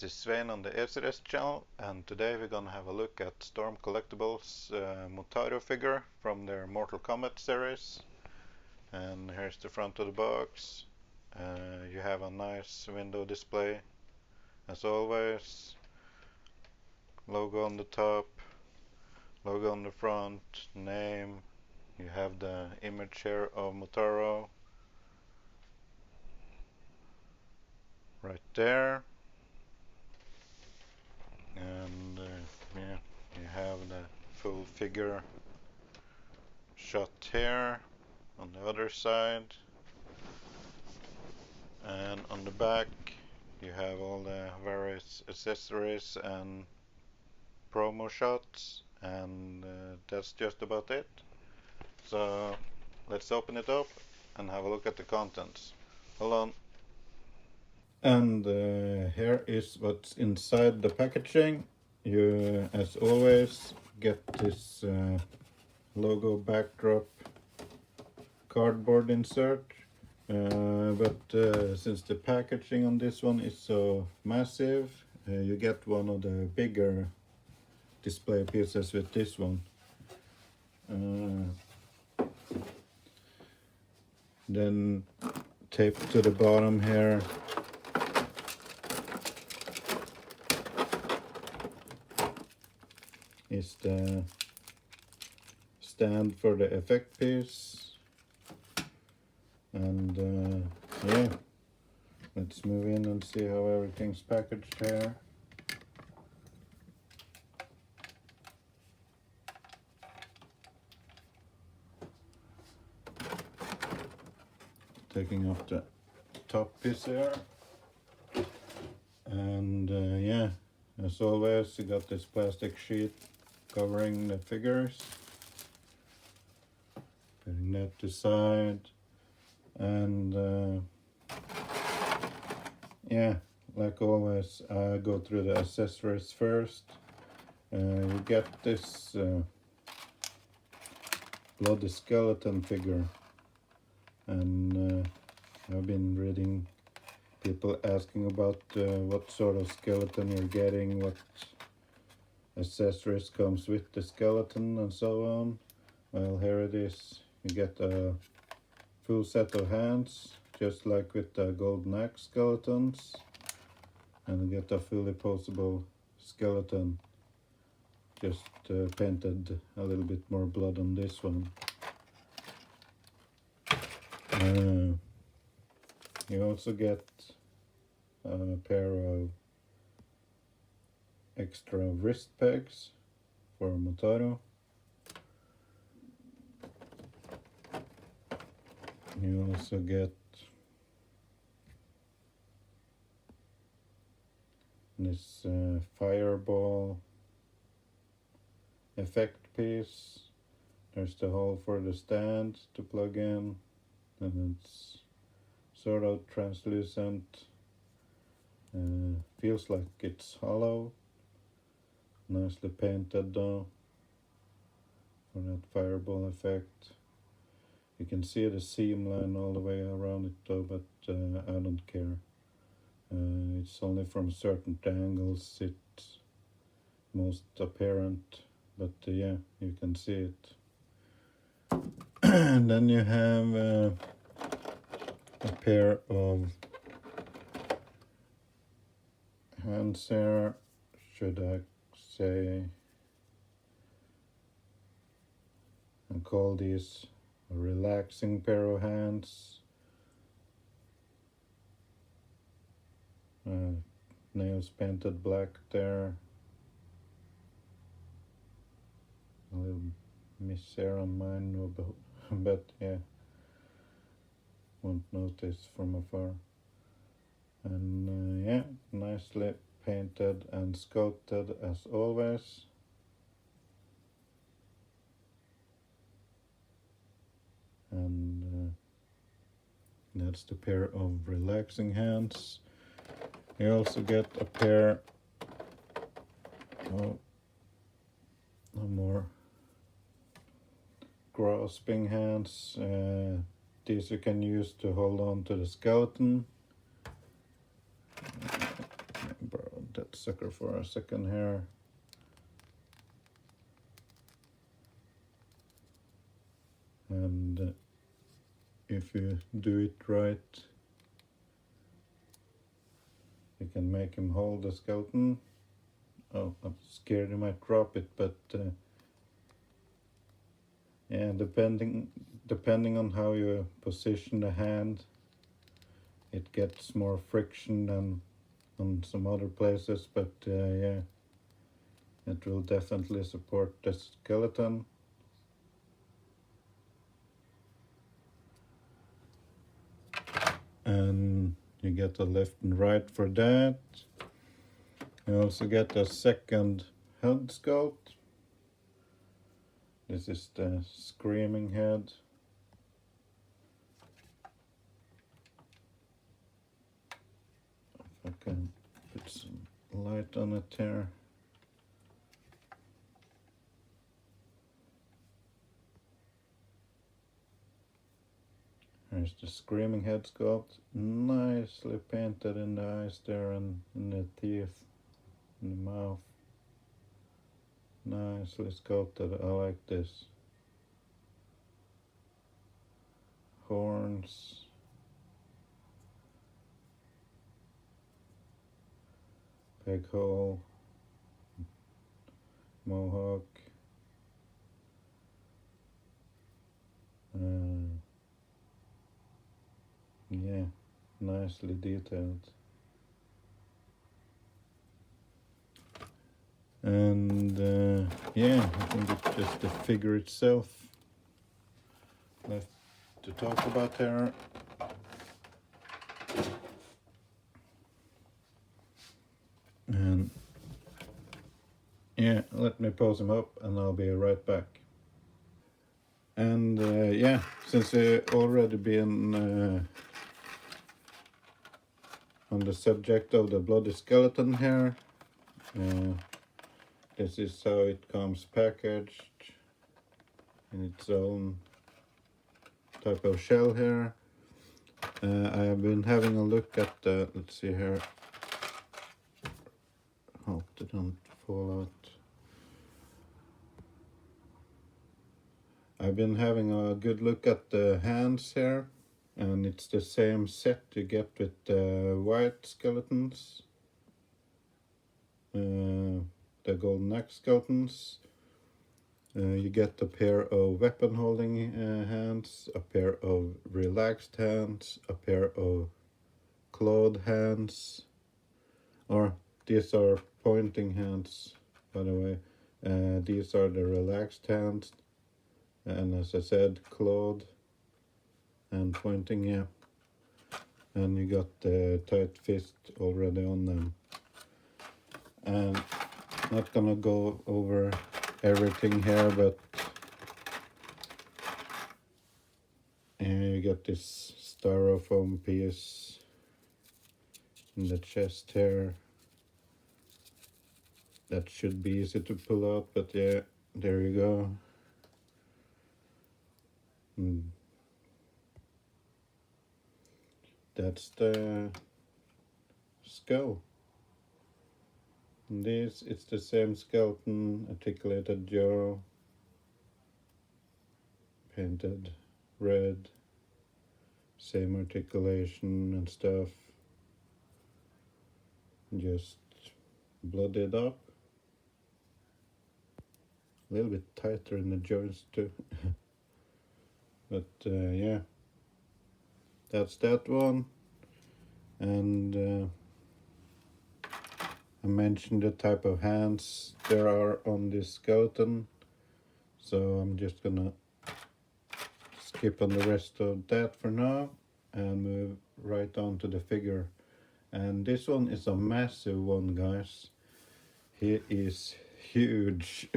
this is Svein on the ECRS channel, and today we're gonna have a look at Storm Collectibles Motaro figure from their Mortal Kombat series. And here's the front of the box. You have a nice window display, as always. Logo on the top, logo on the front, name. You have the image here of Motaro right there. And yeah, you have the full figure shot here on the other side, and on the back you have all the various accessories and promo shots, and that's just about it. So let's open it up and have a look at the contents. Hold on. And here is what's inside the packaging. You, as always, get this logo backdrop cardboard insert, but since the packaging on this one is so massive, you get one of the bigger display pieces with this one. Then taped to the bottom here is the stand for the effect piece. And yeah, let's move in and see how everything's packaged here. Taking off the top piece here, and yeah, as always, you got this plastic sheet covering the figures. Putting that to side, and yeah, like always, I go through the accessories first. You get this bloody skeleton figure, and I've been reading people asking about what sort of skeleton you're getting, what accessories comes with the skeleton, and so on. Well, here it is. You get a full set of hands, just like with the Golden Axe skeletons, and you get a fully posable skeleton, just painted a little bit more blood on this one. You also get a pair of extra wrist pegs for Motaro. You also get this fireball effect piece. There's the hole for the stand to plug in, and it's sort of translucent. Feels like it's hollow. Nicely painted though for that fireball effect. You can see the seam line all the way around it though, but I don't care. It's only from certain angles it's most apparent, but yeah, you can see it. And then you have a pair of hands here, should I say, and call these a relaxing pair of hands. Nails painted black there. A little miss there on mine, but yeah, won't notice from afar. And yeah, nicely painted and sculpted as always. And that's the pair of relaxing hands. You also get a pair of more grasping hands. These you can use to hold on to the skeleton. Borrow sucker for a second here. And if you do it right, you can make him hold the skeleton. Oh, I'm scared he might drop it, but yeah, depending on how you position the hand, it gets more friction than on some other places, but yeah, it will definitely support the skeleton. And you get a left and right for that. You also get a second head sculpt. This is the screaming head. If I can put some light on it here. Here's the screaming head sculpt. Nicely painted in the eyes there and in the teeth, in the mouth. Nicely sculpted. I like this. Horns. Peg hole. Mohawk. Yeah, nicely detailed. And yeah, I think it's just the figure itself left to talk about there. And yeah, let me pose him up and I'll be right back. And yeah, since I already been on the subject of the bloody skeleton here, this is how it comes packaged in its own type of shell here. I have been having a look at the, let's see here, hope they don't fall out. I've been having a good look at the hands here, and it's the same set you get with the white skeletons, the golden axe skeletons. You get a pair of weapon holding hands, a pair of relaxed hands, a pair of clawed hands, or these are pointing hands, by the way. These are the relaxed hands, and as I said, clawed and pointing, yeah. And you got the tight fist already on them. And not gonna go over everything here, but you get this styrofoam piece in the chest here. That should be easy to pull out, but yeah, there you go. That's the skull. And this, it's the same skeleton, articulated jaw, painted red, same articulation and stuff, just bloodied up, a little bit tighter in the joints too. But yeah, that's that one. And I mentioned the type of hands there are on this skeleton, so I'm just gonna skip on the rest of that for now and move right on to the figure. And this one is a massive one, guys. He is huge.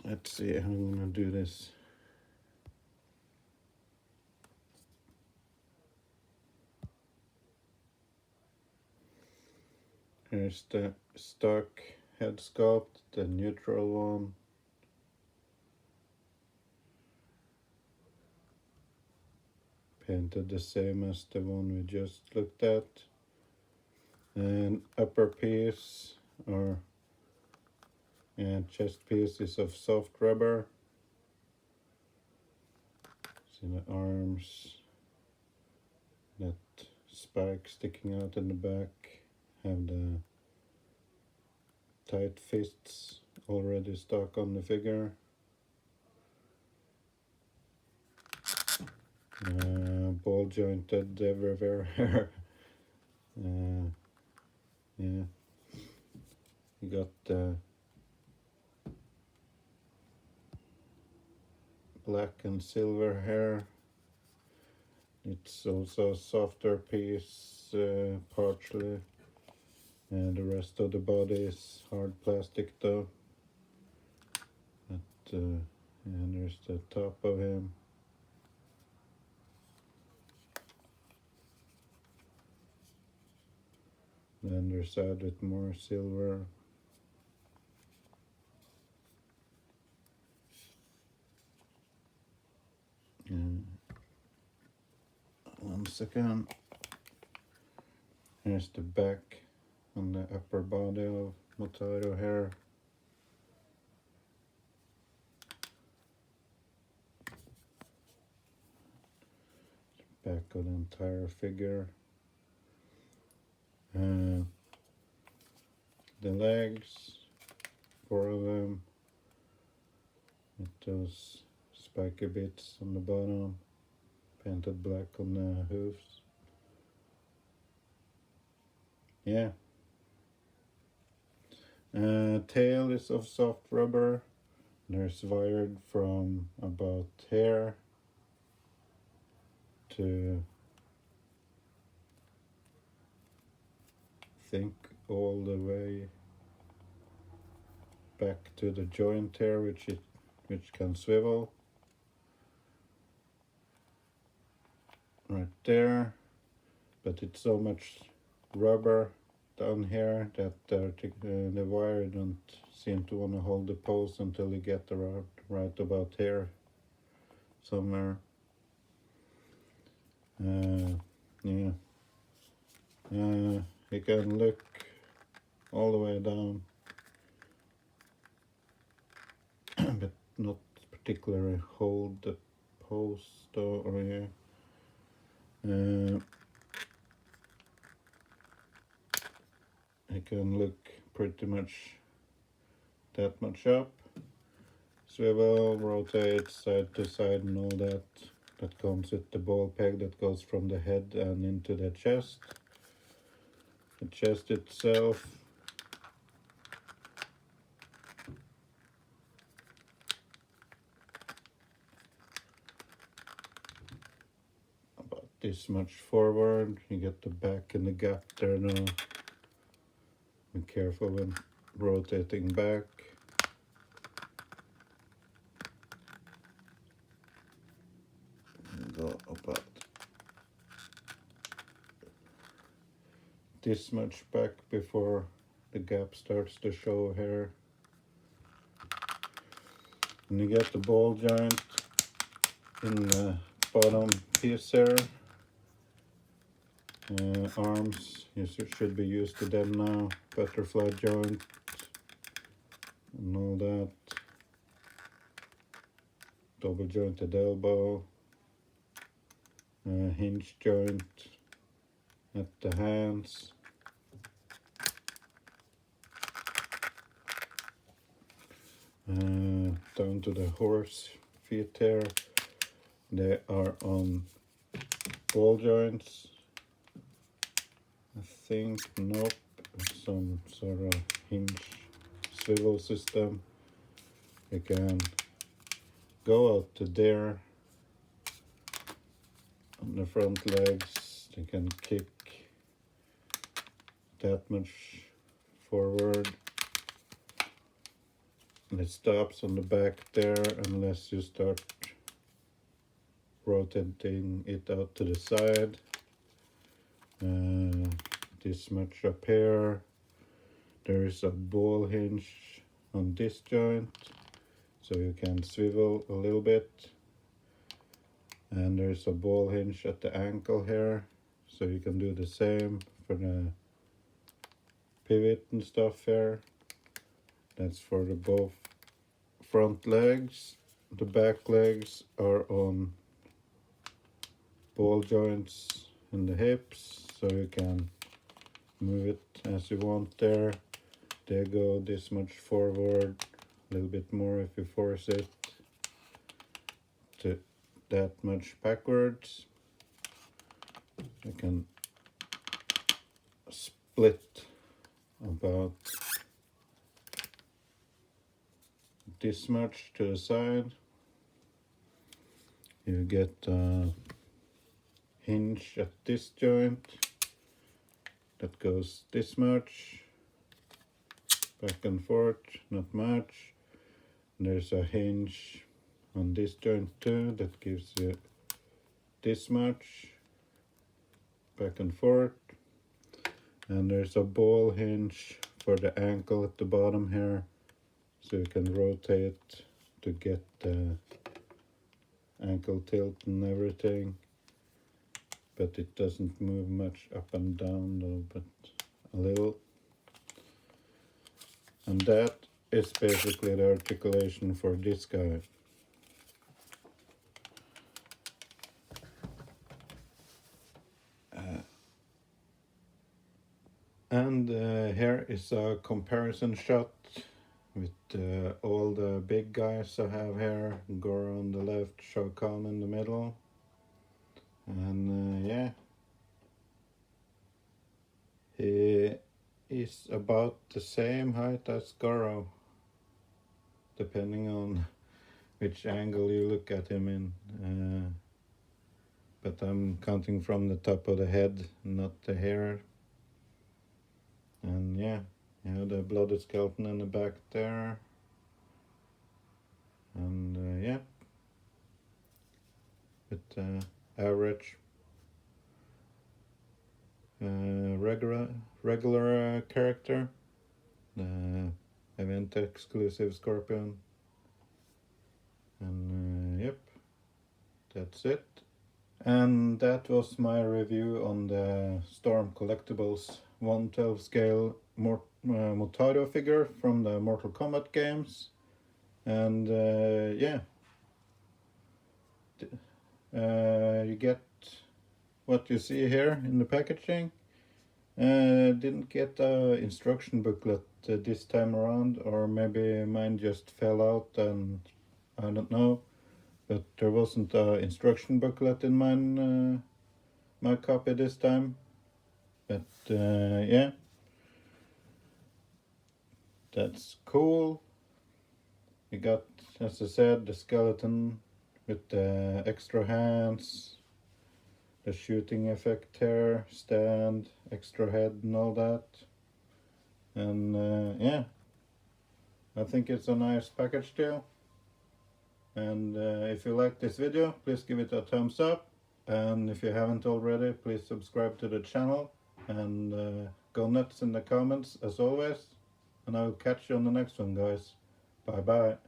Let's see how I'm gonna do this. Here's the stock head sculpt, the neutral one. painted the same as the one we just looked at. And upper piece or chest piece is of soft rubber. See the arms, that spike sticking out in the back, have the tight fists already stuck on the figure. Ball jointed everywhere. Yeah, you got the black and silver hair. It's also a softer piece, partially, and the rest of the body is hard plastic though. But and there's the top of him. The underside with more silver. And 1 second. Here's the back on the upper body of Motaro hair. Back of the entire figure. The legs, 4 of them, with those spiky bits on the bottom, painted black on the hoofs. Yeah. Tail is of soft rubber. There's wired from about here to I think all the way back to the joint here, which can swivel right there, but it's so much rubber down here that the wire don't seem to want to hold the pose until you get right about here somewhere. Yeah. You can look all the way down, but not particularly hold the pose though, or yeah. I can look pretty much that much up, swivel, rotate side to side and all that. That comes with the ball peg that goes from the head and into the chest. The chest itself about this much forward. You get the back in the gap there now. Be careful when rotating back. And go about this much back before the gap starts to show here. And you get the ball joint in the bottom piece here. Arms, you should be used to them now. Butterfly joint and all that. Double jointed elbow. Hinge joint at the hands. Down to the horse feet here. They are on ball joints. I think, nope, some sort of hinge swivel system. You can go out to there on the front legs. You can kick that much forward. And it stops on the back there unless you start rotating it out to the side. This much up here. There is a ball hinge on this joint, so you can swivel a little bit. And there's a ball hinge at the ankle here, so you can do the same for the pivot and stuff here. That's for the both front legs. The back legs are on ball joints in the hips, so you can move it as you want there. They go this much forward, a little bit more if you force it, to that much backwards. You can split about this much to the side. You get a hinge at this joint that goes this much, back and forth, not much. And there's a hinge on this joint too that gives you this much, back and forth. And there's a ball hinge for the ankle at the bottom here, so you can rotate to get the ankle tilt and everything, but it doesn't move much up and down though, but a little. And that is basically the articulation for this guy. And here is a comparison shot with all the big guys I have here. Goro on the left, Shao Kahn in the middle. And yeah, he is about the same height as Goro, depending on which angle you look at him in. But I'm counting from the top of the head, not the hair. And yeah, you have the blooded skeleton in the back there. And yeah, with average regular character, the event exclusive Scorpion. And yep, that's it. And that was my review on the Storm Collectibles 1/12 scale Motaro figure from the Mortal Kombat games. And yeah, you get what you see here in the packaging. Didn't get a instruction booklet this time around, or maybe mine just fell out and I don't know. But there wasn't an instruction booklet in mine, my copy this time. But yeah, that's cool. You got, as I said, the skeleton with the extra hands, the shooting effect here, stand, extra head and all that. And yeah, I think it's a nice package deal. And if you like this video, please give it a thumbs up. And if you haven't already, please subscribe to the channel. And go nuts in the comments as always. And I will catch you on the next one, guys. Bye bye.